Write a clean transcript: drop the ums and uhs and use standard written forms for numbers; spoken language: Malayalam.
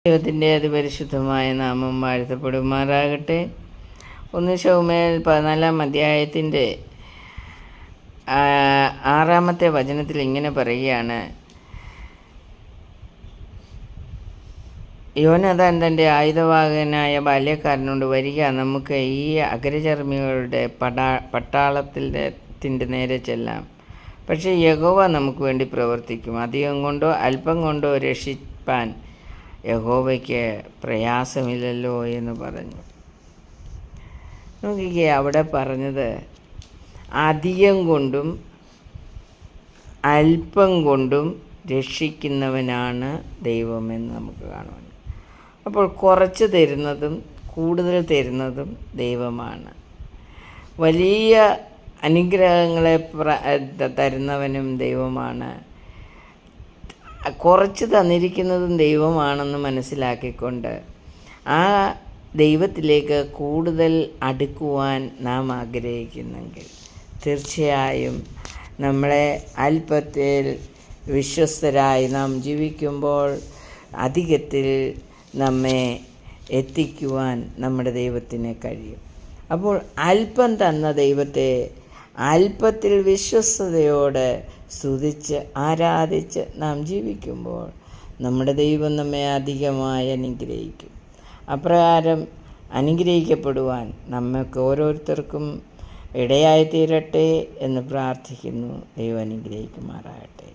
ദൈവത്തിൻ്റെ അതിപരിശുദ്ധമായ നാമം വാഴ്ത്തപ്പെടുമാറാകട്ടെ. 1 ശമൂവേൽ 14 അധ്യായത്തിൻ്റെ 6 വചനത്തിൽ ഇങ്ങനെ പറയുകയാണ്, യോനാഥാൻ തൻ്റെ ആയുധവാഹകനായ ബാല്യക്കാരനോട്, വരിക, നമുക്ക് ഈ അഗ്രചർമ്മികളുടെ പട്ടാളത്തിൻ്റെ നേരെ ചെല്ലാം. പക്ഷേ യഹോവ നമുക്ക് വേണ്ടി പ്രവർത്തിക്കും. അധികം കൊണ്ടോ അല്പം കൊണ്ടോ രക്ഷിപ്പാൻ യഹോവയ്ക്ക് പ്രയാസമില്ലല്ലോ എന്ന് പറഞ്ഞു. നോക്കിക്കേ, അവിടെ പറഞ്ഞത് അധികം കൊണ്ടും അല്പം കൊണ്ടും രക്ഷിക്കുന്നവനാണ് ദൈവമെന്ന് നമുക്ക് കാണുവാൻ. അപ്പോൾ കുറച്ച് തരുന്നതും കൂടുതൽ തരുന്നതും ദൈവമാണ്. വലിയ അനുഗ്രഹങ്ങളെ തരുന്നവനും ദൈവമാണ്. കുറച്ച് തന്നിരിക്കുന്നതും ദൈവമാണെന്ന് മനസ്സിലാക്കിക്കൊണ്ട് ആ ദൈവത്തിലേക്ക് കൂടുതൽ അടുക്കുവാൻ നാം ആഗ്രഹിക്കുന്നെങ്കിൽ തീർച്ചയായും നമ്മളെ അല്പത്തിൽ വിശ്വസ്തരായി നാം ജീവിക്കുമ്പോൾ അധികത്തിൽ നമ്മെ എത്തിക്കുവാൻ നമ്മുടെ ദൈവത്തിന് കഴിയും. അപ്പോൾ അല്പം തന്ന ദൈവത്തെ അല്പത്തിൽ വിശ്വസ്തയോടെ സ്തുതിച്ച് ആരാധിച്ച് നാം ജീവിക്കുമ്പോൾ നമ്മുടെ ദൈവം നമ്മെ അധികമായി അനുഗ്രഹിക്കും. അപ്രകാരം അനുഗ്രഹിക്കപ്പെടുവാൻ നമുക്ക് ഓരോരുത്തർക്കും ഇടയായി തീരട്ടെ എന്ന് പ്രാർത്ഥിക്കുന്നു. ദൈവം അനുഗ്രഹിക്കുമാറാകട്ടെ.